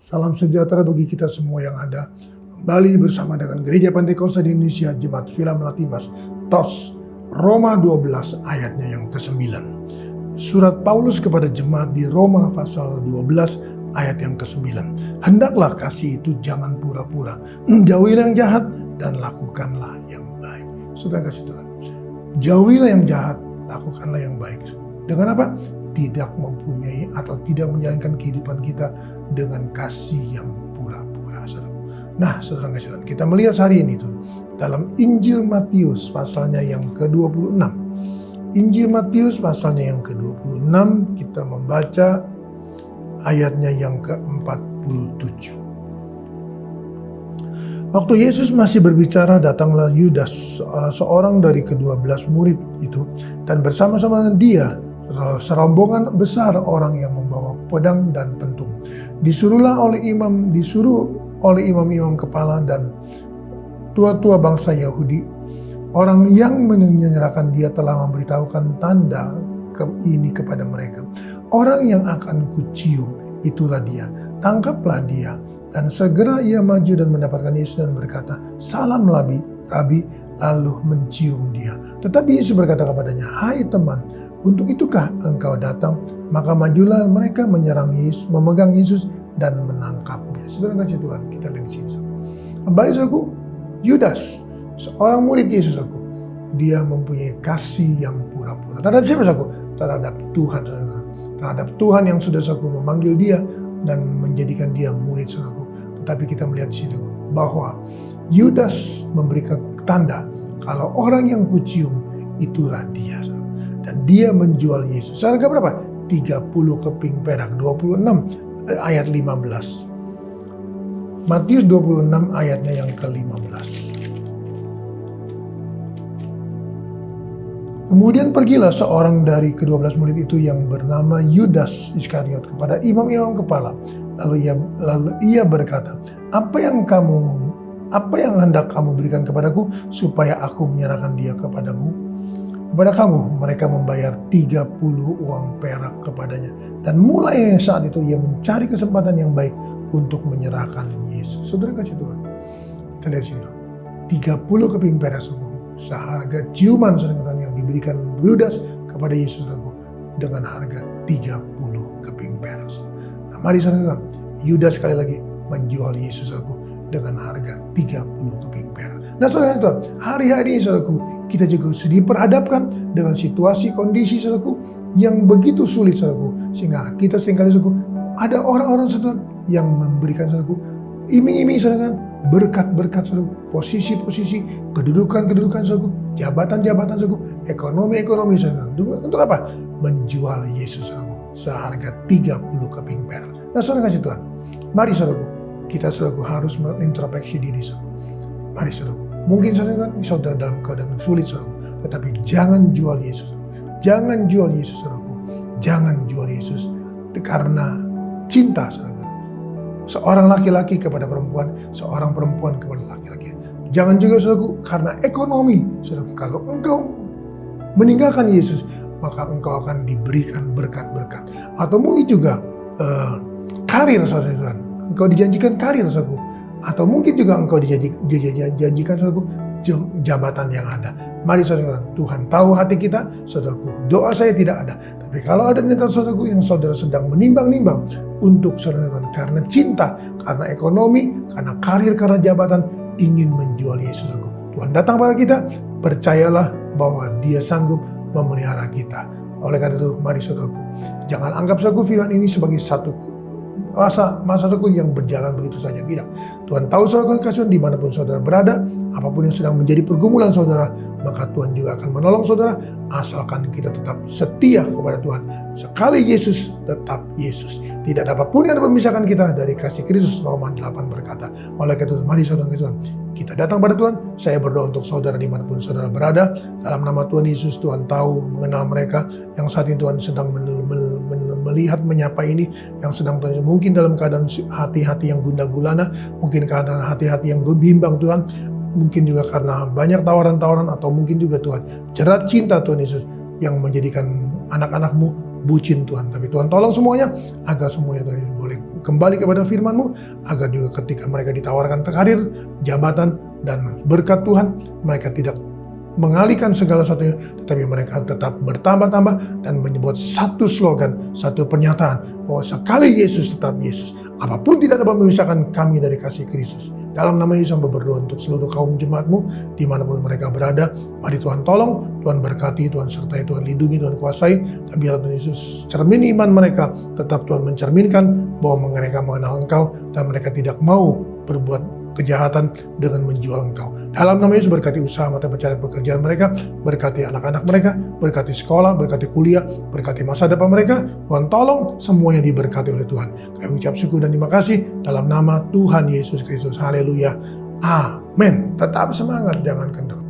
Salam sejahtera bagi kita semua yang ada kembali bersama dengan Gereja Pantekosta di Indonesia, Jemaat Villa Melati Mas, TOS, Roma 12 ayatnya yang ke-9. Surat Paulus kepada jemaat di Roma pasal 12 ayat yang ke-9. Hendaklah kasih itu jangan pura-pura, jauhilah yang jahat dan lakukanlah yang baik. Saudara kasih Tuhan, jauhilah yang jahat, lakukanlah yang baik. Dengan apa? Tidak mempunyai atau tidak menjalankan kehidupan kita dengan kasih yang pura-pura. Nah, saudara kasih Tuhan, kita melihat hari ini tuh dalam Injil Matius pasalnya yang ke-26. Injil Matius pasalnya yang ke-26, kita membaca ayatnya yang ke-47. Waktu Yesus masih berbicara, datanglah Yudas, seorang dari ke-12 murid itu, dan bersama-sama dia serombongan besar orang yang membawa pedang dan pentung. Disuruh oleh imam-imam kepala dan tua-tua bangsa Yahudi. Orang yang menyerahkan dia telah memberitahukan tanda ini kepada mereka. Orang yang akan kucium, itulah dia. Tangkaplah dia. Dan segera ia maju dan mendapatkan Yesus dan berkata, "Salam Rabi," lalu mencium dia. Tetapi Yesus berkata kepadanya, "Hai teman, untuk itukah engkau datang?" Maka majulah mereka menyerang Yesus, memegang Yesus dan menangkapnya. Saudara kasih Tuhan, kita lihat di sini. Kembali saudaraku, Yudas, seorang murid Yesus aku, dia mempunyai kasih yang pura-pura. Terhadap siapa saudaraku? Terhadap Tuhan, saudara. Terhadap Tuhan yang sudah saudaraku memanggil dia dan menjadikan dia murid saudaraku. Tetapi kita melihat di sini bahwa Yudas memberikan tanda kalau orang yang kucium itulah dia, saudara. Dan dia menjual Yesus. Harga berapa? 30 keping perak. 26 ayat 15. Matius 26 ayatnya yang ke-15. Kemudian pergilah seorang dari ke-12 murid itu yang bernama Yudas Iskariot kepada imam-imam kepala. Lalu ia berkata, apa yang hendak kamu berikan kepadaku supaya aku menyerahkan dia kepadamu? Kepada kamu, mereka membayar 30 uang perak kepadanya. Dan mulai saat itu ia mencari kesempatan yang baik untuk menyerahkan Yesus. Saudara kasih Tuhan, kita lihat sini. 30 keping perak seharga ciuman saudara yang diberikan Yudas kepada Yesus dengan harga 30 keping perak. Nah, mari saudara, Yudas sekali lagi menjual Yesus dengan harga 30 keping perak. Nah saudara, hari-hari saudaraku, kita juga diperhadapkan dengan situasi kondisi saudaraku yang begitu sulit saudaraku, sehingga kita seringkali saudaraku ada orang-orang saudara yang memberikan saudaraku iming-iming saudara, berkat-berkat saudaraku, posisi-posisi, kedudukan-kedudukan saudaraku, jabatan-jabatan saudaraku, ekonomi-ekonomi saudara. Untuk apa? Menjual Yesus saudaraku seharga 30 keping perak. Nah saudara kasih Tuhan, mari saudaraku, kita saudaraku harus mengintrospeksi diri saudaraku. Mari saudaraku, mungkin saudara dalam keadaan sulit saudaraku, tetapi jangan jual Yesus saudaraku. Jangan jual Yesus saudaraku. Jangan jual Yesus karena cinta saudaraku. Seorang laki-laki kepada perempuan, seorang perempuan kepada laki-laki. Jangan juga saudaraku karena ekonomi saudaraku. Kalau engkau meninggalkan Yesus, maka engkau akan diberikan berkat-berkat. Atau mungkin juga karir saudara. Engkau dijanjikan karir saudaraku. Atau mungkin juga engkau dijanjikan saudaraku jabatan yang ada. Mari saudara, Tuhan tahu hati kita, saudaraku. Doa saya tidak ada. Tapi kalau ada niatan saudaraku yang saudara sedang menimbang-nimbang untuk saudara karena cinta, karena ekonomi, karena karir, karena jabatan, ingin menjual Yesus saudaraku. Tuhan datang pada kita, percayalah bahwa Dia sanggup memelihara kita. Oleh karena itu, mari saudaraku, jangan anggap saudaraku firman ini sebagai satu masa saudaraku yang berjalan begitu saja. Tidak. Tuhan tahu saudara kasih dimanapun saudara berada, apapun yang sedang menjadi pergumulan saudara, maka Tuhan juga akan menolong saudara, asalkan kita tetap setia kepada Tuhan. Sekali Yesus, tetap Yesus. Tidak ada apapun yang memisahkan kita dari kasih Kristus. Roma 8 berkata. Oleh karena itu, mari saudara Tuhan, kita datang pada Tuhan. Saya berdoa untuk saudara dimanapun saudara berada. Dalam nama Tuhan Yesus, Tuhan tahu, mengenal mereka yang saat ini Tuhan sedang melihat, menyapa ini, yang sedang Tuhan mungkin dalam keadaan hati-hati yang gundah gulana, mungkin keadaan hati-hati yang bimbang Tuhan, mungkin juga karena banyak tawaran-tawaran, atau mungkin juga Tuhan jerat cinta Tuhan Yesus yang menjadikan anak-anak-Mu bucin Tuhan. Tapi Tuhan tolong semuanya, agar semuanya Tuhan boleh kembali kepada firman-Mu, agar juga ketika mereka ditawarkan karir, jabatan, dan berkat Tuhan, mereka tidak mengalihkan segala sesuatunya, tetapi mereka tetap bertambah-tambah dan menyebut satu slogan, satu pernyataan, bahwa sekali Yesus tetap Yesus. Apapun tidak dapat memisahkan kami dari kasih Kristus. Dalam nama Yesus hamba berdoa untuk seluruh kaum jemaat-Mu, dimanapun mereka berada. Mari Tuhan tolong, Tuhan berkati, Tuhan sertai, Tuhan lindungi, Tuhan kuasai. Dan biar Tuhan Yesus cermini iman mereka, tetap Tuhan mencerminkan bahwa mereka mengenal Engkau, dan mereka tidak mau berbuat kejahatan dengan menjual Engkau. Dalam nama Yesus berkati usaha mata pencarian pekerjaan mereka, berkati anak-anak mereka, berkati sekolah, berkati kuliah, berkati masa depan mereka. Tuhan tolong semuanya diberkati oleh Tuhan. Kami ucap syukur dan terima kasih dalam nama Tuhan Yesus Kristus. Haleluya. Amin. Tetap semangat, jangan kendor.